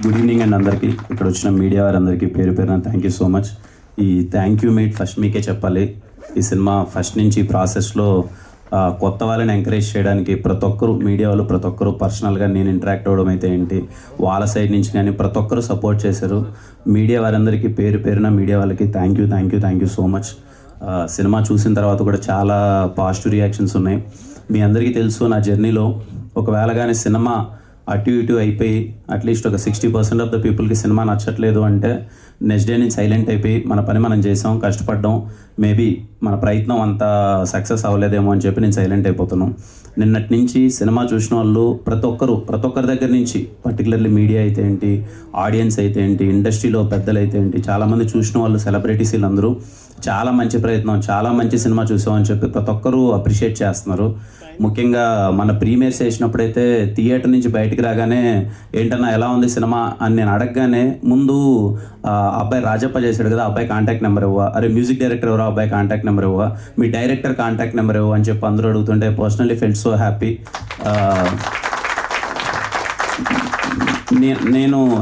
Good evening అండి అందరికీ. ఇక్కడ వచ్చిన మీడియా వారందరికీ పేరు పేరున థ్యాంక్ యూ సో మచ్. ఈ థ్యాంక్ యూ మీట్ ఫస్ట్ మీకే చెప్పాలి. ఈ సినిమా ఫస్ట్ నుంచి ప్రాసెస్లో కొత్త వాళ్ళని ఎంకరేజ్ చేయడానికి ప్రతి ఒక్కరు మీడియా వాళ్ళు ప్రతి ఒక్కరు పర్సనల్గా నేను ఇంటరాక్ట్ అవ్వడం అయితే ఏంటి వాళ్ళ సైడ్ నుంచి కానీ ప్రతి ఒక్కరు సపోర్ట్ చేశారు. మీడియా వారందరికీ పేరు పేరున మీడియా వాళ్ళకి thank you so much. Cinema చూసిన తర్వాత కూడా చాలా పాజిటివ్ రియాక్షన్స్ ఉన్నాయి. మీ అందరికీ తెలుసు నా జర్నీలో ఒకవేళ కానీ సినిమా అటు ఇటు అయిపోయి అట్లీస్ట్ ఒక 60% ఆఫ్ ద పీపుల్కి సినిమా నచ్చట్లేదు అంటే నెక్స్ట్ డే నుంచి సైలెంట్ అయిపోయి మన పని మనం చేసాం, కష్టపడ్డాం, మేబీ మన ప్రయత్నం అంత సక్సెస్ అవ్వలేదేమో అని చెప్పి నేను సైలెంట్ అయిపోతున్నాం. నిన్నటి నుంచి సినిమా చూసిన వాళ్ళు ప్రతి ఒక్కరి దగ్గర నుంచి పర్టికులర్లీ మీడియా అయితే ఏంటి, ఆడియన్స్ అయితే ఏంటి, ఇండస్ట్రీలో పెద్దలు అయితే ఏంటి, చాలామంది చూసిన వాళ్ళు సెలబ్రిటీస్ వీళ్ళందరూ చాలా మంచి ప్రయత్నం, చాలా మంచి సినిమా చూసామని చెప్పి ప్రతి ఒక్కరూ అప్రిషియేట్ చేస్తున్నారు. ముఖ్యంగా మన ప్రీమియర్స్ వేసినప్పుడైతే థియేటర్ నుంచి బయటికి రాగానే ఏంటన్నా ఎలా ఉంది సినిమా అని నేను అడగగానే ముందు అబ్బాయి రాజప్ప చేశాడు కదా, అబ్బాయి కాంటాక్ట్ నెంబర్ ఇవ్వ, అరే మ్యూజిక్ డైరెక్టర్ ఎవరో అబ్బాయి కాంటాక్ట్ నెంబర్ ఇవ్వ, మీ డైరెక్టర్ కాంటాక్ట్ నెంబర్ ఇవ్వ అని చెప్పి అందరూ అడుగుతుంటే పర్సనలీ ఫెల్ట్ సో హ్యాపీ.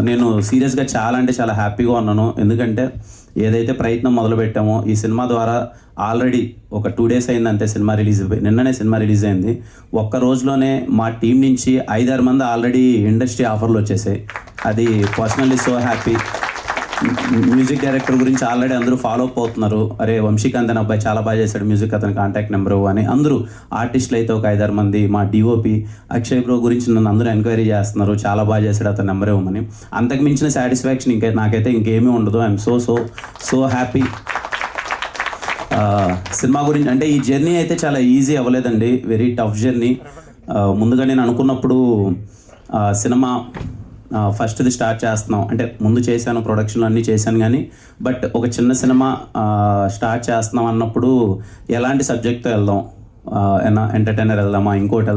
నేను సీరియస్గా చాలా అంటే చాలా హ్యాపీగా ఉన్నాను. ఎందుకంటే ఏదైతే ప్రయత్నం మొదలుపెట్టామో ఈ సినిమా ద్వారా ఆల్రెడీ ఒక 2 days అయింది అంతే సినిమా రిలీజ్ అయిపోయి, నిన్ననే సినిమా రిలీజ్ అయింది. ఒక్క రోజులోనే మా టీం నుంచి 5-6 మంది ఆల్రెడీ ఇండస్ట్రీ ఆఫర్లు వచ్చేసాయి. అది personally so happy. Music director గురించి ఆల్రెడీ అందరూ ఫాలో అప్ అవుతున్నారు, అరే వంశీకాంత్ అని అబ్బాయి చాలా బాగా చేశాడు మ్యూజిక్, అతని కాంటాక్ట్ నెంబర్ అని అందరూ ఆర్టిస్టులు అయితే ఒక 5-6 మంది, మా డిఓపి అక్షయ్ బ్రో గురించి నన్ను అందరూ ఎంక్వైరీ చేస్తున్నారు, చాలా బాగా చేశాడు అతని నెంబర్ ఇవ్వమని. అంతకు మించిన సాటిస్ఫాక్షన్ నాకైతే ఇంకేమీ ఉండదు. I'm so happy. సినిమా గురించి అంటే ఈ జర్నీ అయితే చాలా ఈజీ అవ్వలేదండి, వెరీ టఫ్ జర్నీ. ముందుగా నేను అనుకున్నప్పుడు సినిమా ఫస్ట్ది స్టార్ట్ చేస్తున్నాం అంటే ముందు చేశాను, ప్రొడక్షన్లు అన్నీ చేశాను, కానీ బట్ ఒక చిన్న సినిమా స్టార్ట్ చేస్తున్నాం అన్నప్పుడు ఎలాంటి సబ్జెక్ట్తో వెళ్దాం, ఎంటర్టైనర్ వెళ్దామా, ఇంకోటి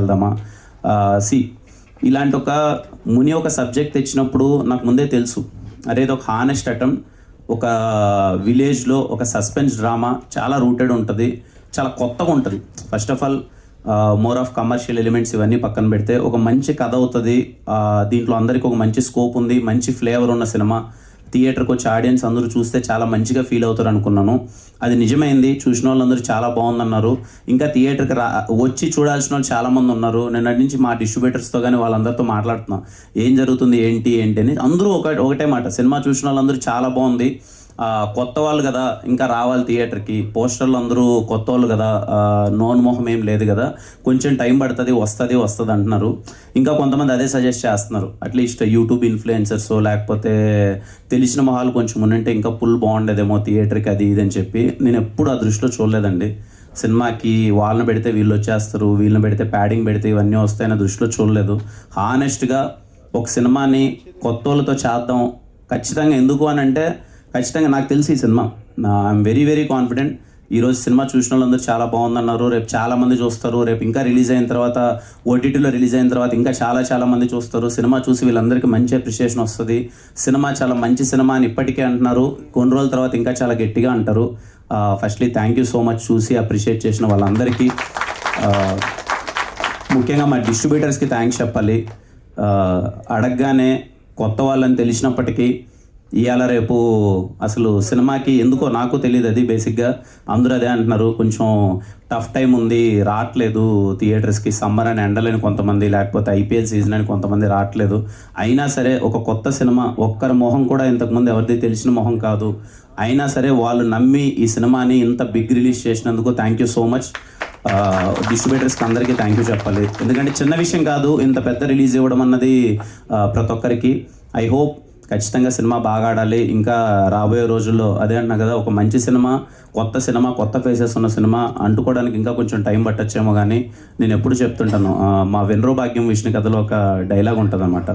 వెళ్దామా ఇలాంటి ఒక సబ్జెక్ట్ తెచ్చినప్పుడు నాకు ముందే తెలుసు, అరే ఇది ఒక హానెస్ట్ అటెంప్ట్, ఒక విలేజ్లో ఒక సస్పెన్స్ డ్రామా చాలా రూటెడ్ ఉంటుంది, చాలా కొత్తగా ఉంటుంది. First of all more of commercial elements ఇవన్నీ పక్కన పెడితే ఒక మంచి కథ అవుతుంది. దీంట్లో అందరికీ ఒక మంచి స్కోప్ ఉంది, మంచి ఫ్లేవర్ ఉన్న సినిమా. థియేటర్కి వచ్చి ఆడియన్స్ అందరూ చూస్తే చాలా మంచిగా ఫీల్ అవుతారు అనుకున్నాను. అది నిజమైంది. చూసిన వాళ్ళందరూ చాలా బాగుందన్నారు. ఇంకా థియేటర్కి వచ్చి చూడాల్సిన వాళ్ళు చాలామంది ఉన్నారు. నిన్నటి నుంచి మా డిస్ట్రిబ్యూటర్స్తో కానీ వాళ్ళందరితో మాట్లాడుతున్నాం, ఏం జరుగుతుంది ఏంటి అని. అందరూ ఒకటే మాట, సినిమా చూసిన వాళ్ళందరూ చాలా బాగుంది, కొత్త వాళ్ళు కదా ఇంకా రావాలి థియేటర్కి, పోస్టర్లు అందరూ కొత్త వాళ్ళు కదా, నోన్ మొహం ఏం లేదు కదా, కొంచెం టైం పడుతుంది, వస్తుంది అంటున్నారు. ఇంకా కొంతమంది అదే సజెస్ట్ చేస్తున్నారు, అట్లీస్ట్ యూట్యూబ్ ఇన్ఫ్లుయెన్సర్స్ లేకపోతే తెలిసిన మొహాలు కొంచెం ఉంటే ఇంకా ఫుల్ బాగుండేదేమో థియేటర్కి అది ఇది అని చెప్పి. నేను ఎప్పుడు ఆ దృష్టిలో చూడలేదండి. సినిమాకి వాళ్ళని పెడితే వీళ్ళు వచ్చేస్తారు, వీళ్ళని పెడితే ప్యాడింగ్ పెడితే ఇవన్నీ వస్తాయన్న దృష్టిలో చూడలేదు. హానెస్ట్గా ఒక సినిమాని కొత్త వాళ్ళతో చేద్దాం ఖచ్చితంగా. ఎందుకు అని అంటే ఖచ్చితంగా నాకు తెలిసి ఈ సినిమా ఐఎమ్ వెరీ కాన్ఫిడెంట్. ఈరోజు సినిమా చూసిన వాళ్ళందరూ చాలా బాగుందన్నారు, రేపు చాలామంది చూస్తారు, రేపు ఇంకా రిలీజ్ అయిన తర్వాత ఓటీటీలో రిలీజ్ అయిన తర్వాత ఇంకా చాలా మంది చూస్తారు. సినిమా చూసి వీళ్ళందరికీ మంచి అప్రిషియేషన్ వస్తుంది. సినిమా చాలా మంచి సినిమా అని ఇప్పటికే అంటున్నారు, కొన్ని రోజుల తర్వాత ఇంకా చాలా గట్టిగా అంటారు. Firstly thank you so much చూసి అప్రిషియేట్ చేసిన వాళ్ళందరికీ. ముఖ్యంగా మా డిస్ట్రిబ్యూటర్స్కి థ్యాంక్స్ చెప్పాలి. అడగగానే కొత్త వాళ్ళని తెలిసినప్పటికీ ఇవాళ రేపు అసలు సినిమాకి ఎందుకో నాకు తెలియదు, అది బేసిక్గా అందరూ అదే అంటున్నారు, కొంచెం టఫ్ టైం ఉంది, రావట్లేదు థియేటర్స్కి, సమ్మర్ అని ఎండలేని కొంతమంది, లేకపోతే ఐపీఎల్ సీజన్ అని కొంతమంది రావట్లేదు. అయినా సరే ఒక కొత్త సినిమా, ఒక్కరి మొహం కూడా ఇంతకుముందు ఎవరిది తెలిసిన మొహం కాదు, అయినా సరే వాళ్ళు నమ్మి ఈ సినిమాని ఇంత బిగ్ రిలీజ్ చేసినందుకు థ్యాంక్ యూ సో మచ్. డిస్ట్రిబ్యూటర్స్కి అందరికీ థ్యాంక్ యూ చెప్పాలి. ఎందుకంటే చిన్న విషయం కాదు ఇంత పెద్ద రిలీజ్ ఇవ్వడం అన్నది ప్రతి ఒక్కరికి. ఐ హోప్ ఖచ్చితంగా సినిమా బాగా ఆడాలి. ఇంకా రాబోయే రోజుల్లో అదే అంటున్నా కదా, ఒక మంచి సినిమా, కొత్త ఫేసెస్ ఉన్న సినిమా అంటుకోవడానికి ఇంకా కొంచెం టైం పట్టొచ్చేమో. కానీ నేను ఎప్పుడు చెప్తుంటాను, మా వెన్రో భాగ్యం విష్ణు కథలో ఒక డైలాగ్ ఉంటుంది అన్నమాట,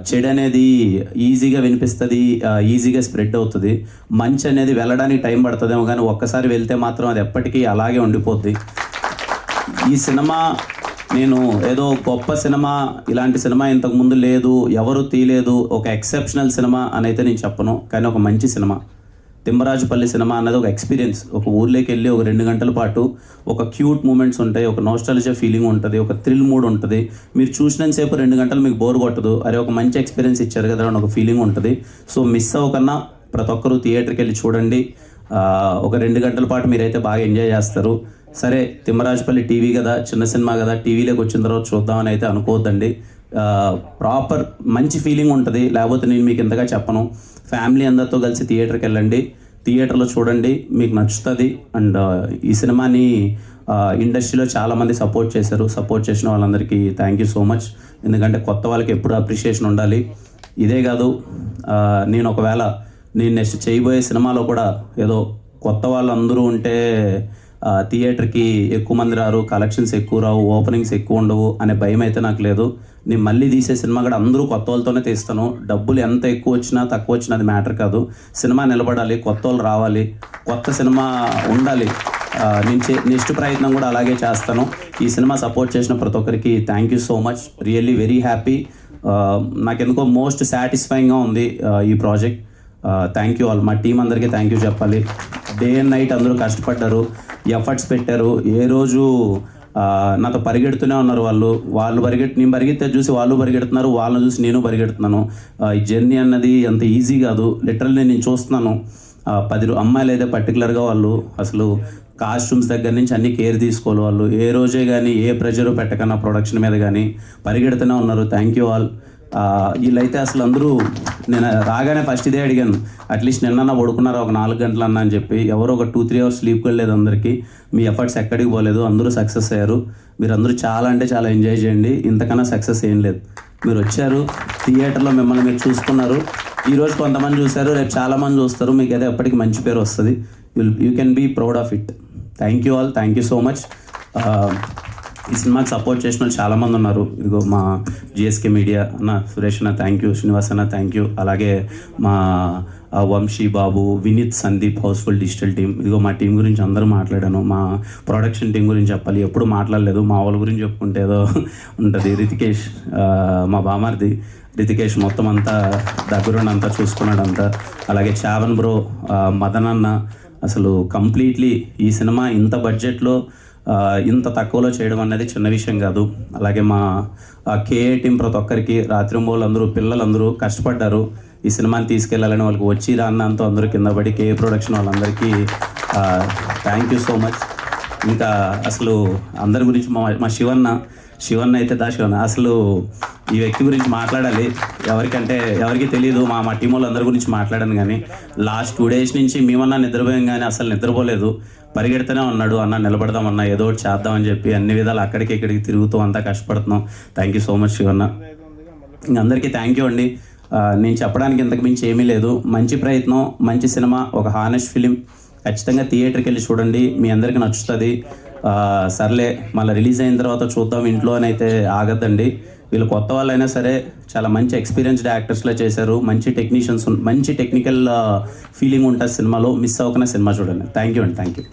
చెడు అనేది ఈజీగా వినిపిస్తుంది, ఈజీగా స్ప్రెడ్ అవుతుంది, మంచి అనేది వెళ్ళడానికి టైం పడుతుందేమో, కానీ ఒక్కసారి వెళ్తే మాత్రం అది ఎప్పటికీ అలాగే ఉండిపోద్ది. ఈ సినిమా నేను ఏదో గొప్ప సినిమా, ఇలాంటి సినిమా ఇంతకుముందు లేదు, ఎవరు తీయలేదు, ఒక ఎక్సెప్షనల్ సినిమా అని అయితే నేను చెప్పను, కానీ ఒక మంచి సినిమా. తిమ్మరాజుపల్లి సినిమా అన్నది ఒక ఎక్స్పీరియన్స్. ఒక ఊర్లోకి వెళ్ళి ఒక 2 గంటల పాటు ఒక క్యూట్ మూమెంట్స్ ఉంటాయి, ఒక నోస్టాలజియా ఫీలింగ్ ఉంటుంది, ఒక థ్రిల్ మూడ్ ఉంటుంది. మీరు చూసినంతసేపు 2 గంటలు మీకు బోర్ కొట్టదు, అరే ఒక మంచి ఎక్స్పీరియన్స్ ఇచ్చారు కదా అని ఒక ఫీలింగ్ ఉంటుంది. సో మిస్ అవ్వకన్నా ప్రతి ఒక్కరూ థియేటర్కి వెళ్ళి చూడండి. ఒక 2 గంటల పాటు మీరైతే బాగా ఎంజాయ్ చేస్తారు. సరే తిమ్మరాజుపల్లి టీవీ కదా, చిన్న సినిమా కదా, టీవీలోకి వచ్చిన తర్వాత చూద్దామని అయితే అనుకోవద్దండి. ప్రాపర్ మంచి ఫీలింగ్ ఉంటుంది. లేకపోతే నేను మీకు ఇంతగా చెప్పను. ఫ్యామిలీ అందరితో కలిసి థియేటర్కి వెళ్ళండి, థియేటర్లో చూడండి, మీకు నచ్చుతుంది. అండ్ ఈ సినిమాని ఇండస్ట్రీలో చాలామంది సపోర్ట్ చేశారు. సపోర్ట్ చేసిన వాళ్ళందరికీ థ్యాంక్ యూ సో మచ్. ఎందుకంటే కొత్త వాళ్ళకి ఎప్పుడు అప్రిషియేషన్ ఉండాలి. ఇదే కాదు, నేను నెక్స్ట్ చేయబోయే సినిమాలో కూడా ఏదో కొత్త వాళ్ళందరూ ఉంటే థియేటర్కి ఎక్కువ మంది రారు, కలెక్షన్స్ ఎక్కువ రావు, ఓపెనింగ్స్ ఎక్కువ ఉండవు అనే భయం అయితే నాకు లేదు. నేను మళ్ళీ తీసే సినిమా కూడా అందరూ కొత్త వాళ్ళతోనే తీస్తాను. డబ్బులు ఎంత ఎక్కువ వచ్చినా తక్కువ వచ్చినా అది మ్యాటర్ కాదు. సినిమా నిలబడాలి, కొత్త వాళ్ళు రావాలి, కొత్త సినిమా ఉండాలి. నెక్స్ట్ ప్రయత్నం కూడా అలాగే చేస్తాను. ఈ సినిమా సపోర్ట్ చేసిన ప్రతి ఒక్కరికి thank you so much. Really very happy. నాకెందుకో మోస్ట్ సాటిస్ఫైయింగ్గా ఉంది ఈ ప్రాజెక్ట్. Thank you all. మా టీం అందరికీ థ్యాంక్ యూ చెప్పాలి. డే అండ్ నైట్ అందరూ కష్టపడ్డారు, ఎఫర్ట్స్ పెట్టారు. ఏ రోజు నాతో పరిగెడుతూనే ఉన్నారు. వాళ్ళు నేను పరిగెత్తే చూసి వాళ్ళు పరిగెడుతున్నారు, వాళ్ళని చూసి నేను పరిగెడుతున్నాను. ఈ జర్నీ అన్నది అంత ఈజీ కాదు. లిటరల్లీ నేను చూస్తున్నాను 10 అమ్మాయిలు అయితే పర్టికులర్గా వాళ్ళు అసలు కాస్ట్యూమ్స్ దగ్గర నుంచి అన్ని కేర్ తీసుకోవాలి. వాళ్ళు ఏ రోజే కానీ ఏ ప్రెషరు పెట్టకన్నా ప్రొడక్షన్ మీద కానీ పరిగెడుతూనే ఉన్నారు. Thank you all. వీళ్ళైతే అసలు అందరూ నేను రాగానే ఫస్ట్ ఇదే అడిగాను, అట్లీస్ట్ నిన్న పడుకున్నారా ఒక 4 గంటలు అన్నా అని చెప్పి. ఎవరో ఒక 2-3 అవర్స్ స్లీప్ వెళ్ళలేదు. అందరికీ మీ ఎఫర్ట్స్ ఎక్కడికి పోలేదు, అందరూ సక్సెస్ అయ్యారు. మీరు అందరూ చాలా అంటే చాలా ఎంజాయ్ చేయండి. ఇంతకన్నా సక్సెస్ ఏం లేదు. మీరు వచ్చారు థియేటర్లో, మిమ్మల్ని మీరు చూసుకున్నారు. ఈరోజు కొంతమంది చూశారు, రేపు చాలామంది చూస్తారు. మీకు అయితే ఎప్పటికీ మంచి పేరు వస్తుంది. You can be proud of it. Thank you all. Thank you so much. ఈ సినిమాకి సపోర్ట్ చేసిన వాళ్ళు చాలామంది ఉన్నారు. ఇదిగో మా జిఎస్కే మీడియా అన్న, సురేష్ అన్న థ్యాంక్ యూ, శ్రీనివాస్ అన్న థ్యాంక్ యూ, అలాగే మా Vamshi Babu, Vineeth, Sandeep, housefull digital team. ఇదిగో మా టీం గురించి అందరూ మాట్లాడాను. మా ప్రొడక్షన్ టీం గురించి చెప్పాలి, ఎప్పుడు మాట్లాడలేదు. మా వాళ్ళ గురించి చెప్పుకుంటే ఏదో ఉంటుంది. రితికేష్, మా బామార్ది రితికేష్ మొత్తం అంతా దగ్గరుండి అంతా చూసుకున్నాడంతా. అలాగే చావన్ బ్రో, మదన్ అన్న, అసలు కంప్లీట్లీ ఈ సినిమా ఇంత బడ్జెట్లో ఇంత తక్కువలో చేయడం అనేది చిన్న విషయం కాదు. అలాగే మా కేఏ టీం ప్రతి ఒక్కరికి, రాత్రింబోళ్ళు అందరూ, పిల్లలందరూ కష్టపడ్డారు ఈ సినిమాని తీసుకెళ్ళాలని. వాళ్ళకి వచ్చి రాన్నంతో అందరూ కింద పడి కేఏ ప్రొడక్షన్ వాళ్ళందరికీ థ్యాంక్ యూ సో మచ్. ఇంకా అసలు అందరి గురించి మా శివన్న అయితే శివన్న అసలు ఈ వ్యక్తి గురించి మాట్లాడాలి. ఎవరికి తెలియదు. మా టీం వాళ్ళందరి గురించి మాట్లాడాను. కానీ లాస్ట్ 2 days నుంచి మేమన్నా నిద్రపోయాం, కానీ అసలు నిద్రపోలేదు. పరిగెడుతూనే ఉన్నాడు, అన్న నిలబడదామన్నా, ఏదో ఒకటి చేద్దామని చెప్పి అన్ని విధాలు అక్కడికి ఇక్కడికి తిరుగుతూ అంతా కష్టపడుతున్నాం. Thank you so much Shivanna. ఇంక అందరికీ థ్యాంక్ యూ అండి. నేను చెప్పడానికి ఇంతకు మించి ఏమీ లేదు. మంచి ప్రయత్నం, మంచి సినిమా, ఒక హానెస్ట్ ఫిలిం. ఖచ్చితంగా థియేటర్కి వెళ్ళి చూడండి, మీ అందరికీ నచ్చుతుంది. సర్లే మళ్ళీ రిలీజ్ అయిన తర్వాత చూద్దాం ఇంట్లో అని అయితే ఆగద్దండి. వీళ్ళు కొత్త వాళ్ళైనా సరే చాలా మంచి ఎక్స్పీరియన్స్డ్ యాక్టర్స్లో చేశారు. మంచి టెక్నీషియన్స్, మంచి టెక్నికల్ ఫీలింగ్ ఉంటుంది సినిమాలో. మిస్ అవ్వకనే సినిమా చూడండి. థ్యాంక్ యూ అండి. Thank you.